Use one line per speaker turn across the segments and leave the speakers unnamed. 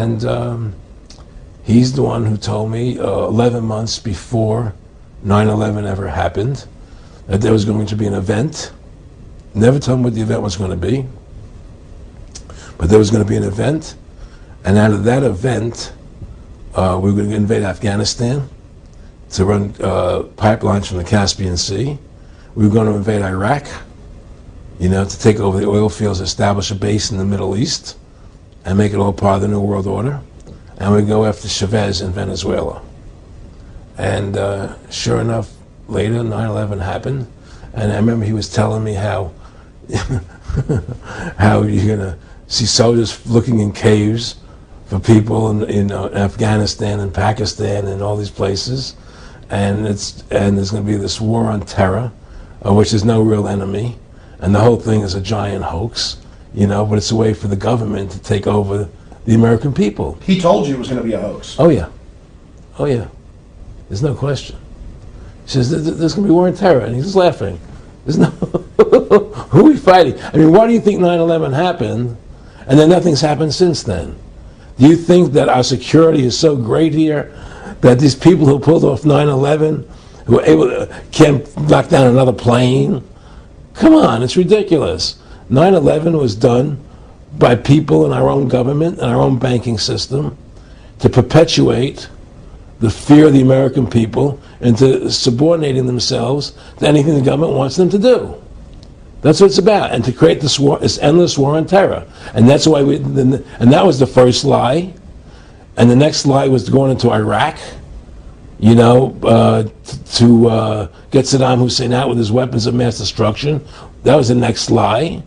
And he's the one who told me 11 months before 9/11 ever happened that there was going to be an event. Never told me what the event was going to be, but there was going to be an event, and out of that event, we were going to invade Afghanistan to run pipelines from the Caspian Sea. We were going to invade Iraq, to take over the oil fields, establish a base in the Middle East, and make it all part of the New World Order. And we'd go after Chavez in Venezuela. And sure enough, later 9/11 happened, and I remember he was telling me how how you're going to see soldiers looking in caves for people in Afghanistan and Pakistan and all these places, and there's going to be this war on terror, which is no real enemy, and the whole thing is a giant hoax, but it's a way for the government to take over the American people.
He told you it was going to be a hoax.
Oh yeah. There's no question. He says there's going to be war on terror, and he's just laughing. There's no who are we fighting? I mean, why do you think 9/11 happened, and then nothing's happened since then? Do you think that our security is so great here that these people who pulled off 9/11, who were able to, can't knock down another plane? Come on, it's ridiculous. 9/11 was done by people in our own government and our own banking system to perpetuate the fear of the American people into subordinating themselves to anything the government wants them to do. That's what it's about, and to create this war, this endless war on terror. And that's why and that was the first lie. And the next lie was going into Iraq, to get Saddam Hussein out with his weapons of mass destruction. That was the next lie.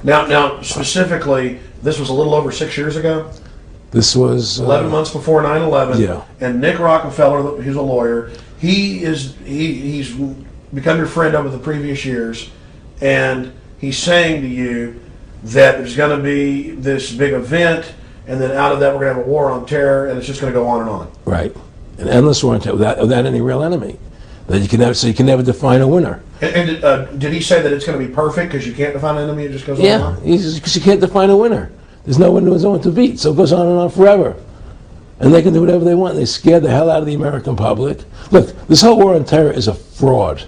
Now, specifically, this was a little over 6 years ago.
This was
11 months before 9/11.
Yeah.
And Nick Rockefeller, who's a lawyer, he's become your friend over the previous years, and he's saying to you that there's going to be this big event, and then out of that we're going to have a war on terror, and it's just going to go on and on.
Right, an endless war on terror without any real enemy. That you can never define a winner.
And did he say that it's going to be perfect because you can't define an enemy? It just goes on and on?
Yeah, because you can't define a winner. There's no one to beat, so it goes on and on forever. And they can do whatever they want. They scare the hell out of the American public. Look, this whole war on terror is a fraud.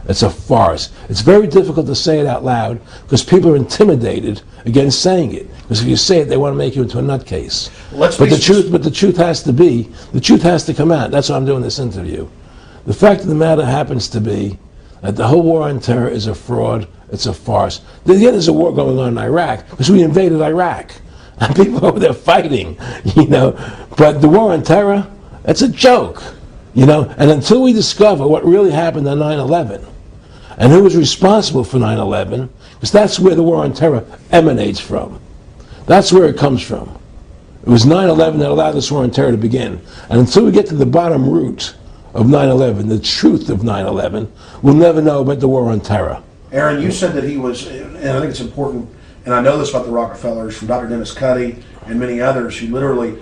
It's a farce. It's very difficult to say it out loud because people are intimidated against saying it. Because if you say it, they want to make you into a nutcase. But the truth has to come out. That's why I'm doing this interview. The fact of the matter happens to be that the whole war on terror is a fraud. It's a farce. Then there's a war going on in Iraq because we invaded Iraq. And people over there fighting, But the war on terror, that's a joke, And until we discover what really happened on 9/11 and who was responsible for 9/11, because that's where the war on terror emanates from. That's where it comes from. It was 9/11 that allowed this war on terror to begin. And until we get to the bottom root of 9/11, the truth of 9/11, we'll never know about the war on terror.
Aaron, you said that he was, and I think it's important, and I know this about the Rockefellers from Dr. Dennis Cuddy and many others who literally,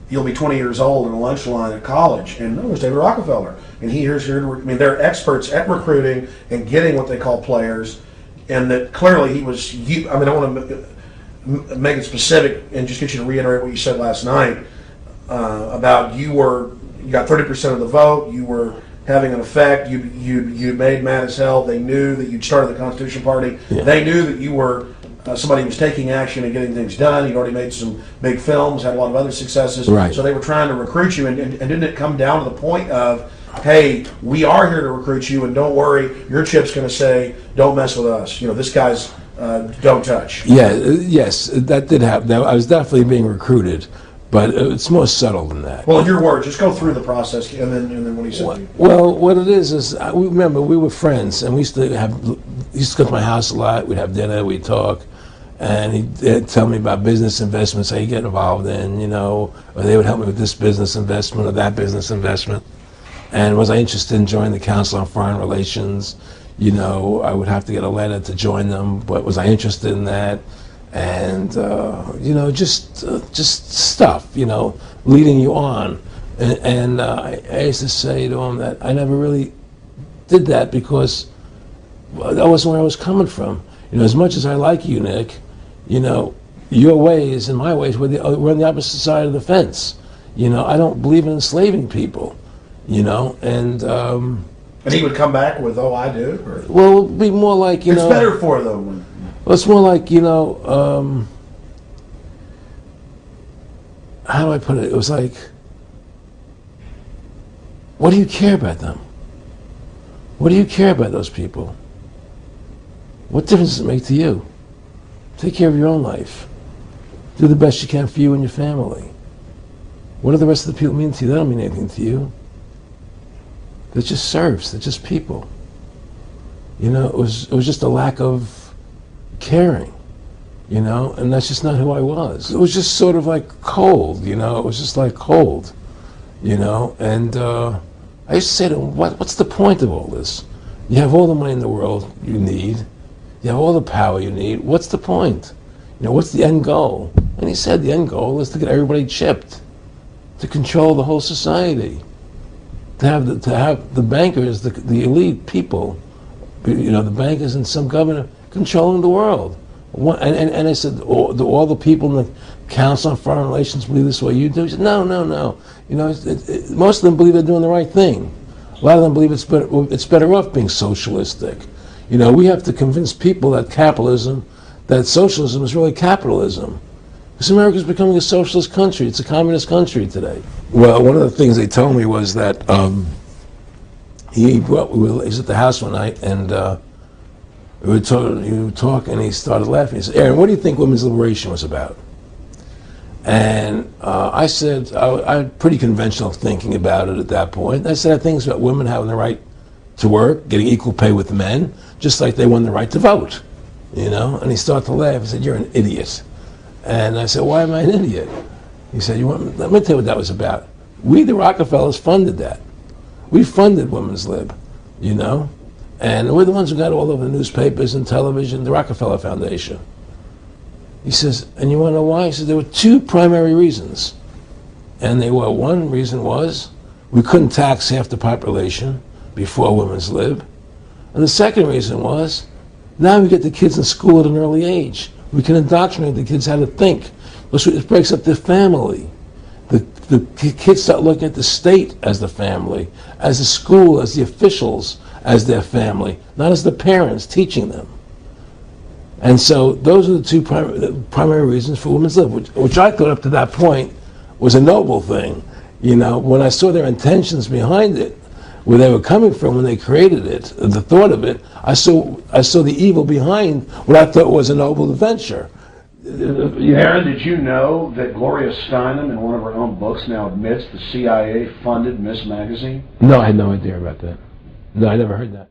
you'll be 20 years old in a lunch line at college, and no, it's David Rockefeller. And they're experts at recruiting and getting what they call players, and that clearly he was, I want to make it specific and just get you to reiterate what you said last night about you got 30% of the vote, you were having an effect, you made mad as hell, they knew that you'd started the Constitution Party, They knew that you were somebody who was taking action and getting things done, you'd already made some big films, had a lot of other successes,
right.
So they were trying to recruit you, and didn't it come down to the point of, hey, we are here to recruit you, and don't worry, your chip's going to say, don't mess with us, this guy's don't touch.
Yes, that did happen. I was definitely being recruited. But it's more subtle than that.
Well, in your words, just go through the process, and then what he said.
Well, what it is remember we were friends, and he used to come to my house a lot. We'd have dinner, we'd talk, and he'd tell me about business investments he'd get involved in, or they would help me with this business investment or that business investment. And was I interested in joining the Council on Foreign Relations? I would have to get a letter to join them, but was I interested in that? And just stuff, leading you on. And I used to say to him that I never really did that because that wasn't where I was coming from. As much as I like you, Nick, your ways and my ways, we're on the opposite side of the fence. You know, I don't believe in enslaving people, you know, and
he would come back with, "Oh, I do." Or,
well, it would be more like, you know.
It's better for them.
Well, it's more like, you know, how do I put it? It was like, what do you care about them? What do you care about those people? What difference does it make to you? Take care of your own life. Do the best you can for you and your family. What do the rest of the people mean to you? They don't mean anything to you. They're just serfs. They're just people. You know, it was just a lack of caring, you know, and that's just not who I was. It was just sort of like cold, you know. It was just like cold, you know. And I used to say to him, what's the point of all this? You have all the money in the world you need. You have all the power you need. What's the point? You know, what's the end goal? And he said the end goal is to get everybody chipped, to control the whole society, to have the bankers, the elite people, you know, the bankers and some governor controlling the world. And I said, do all the people in the Council on Foreign Relations believe this way you do? He said, no. You know, most of them believe they're doing the right thing. A lot of them believe it's better off being socialistic. You know, we have to convince people that that socialism is really capitalism. Because America is becoming a socialist country. It's a communist country today. Well, one of the things they told me was that he was at the house one night, and he would talk, and he started laughing. He said, "Aaron, what do you think women's liberation was about?" And I said, I had pretty conventional thinking about it at that point. I said, I think it's about women having the right to work, getting equal pay with men, just like they won the right to vote, you know? And he started to laugh. He said, "You're an idiot." And I said, "Why am I an idiot?" He said, let me tell you what that was about. We, the Rockefellers, funded that. We funded women's lib, you know? And we're the ones who got all over the newspapers and television, the Rockefeller Foundation. He says, and you want to know why? He said, there were two primary reasons. And one reason was we couldn't tax half the population before women's lib. And the second reason was, now we get the kids in school at an early age. We can indoctrinate the kids how to think. It breaks up the family. The kids start looking at the state as the family, as the school, as the officials, as their family, not as the parents teaching them. And so those are the two primary reasons for women's lib, which I thought up to that point was a noble thing. You know, when I saw their intentions behind it, where they were coming from when they created it, the thought of it, I saw the evil behind what I thought was a noble adventure.
Aaron, did you know that Gloria Steinem, in one of her own books, now admits the CIA funded Miss Magazine?
No, I had no idea about that. No, I never heard that.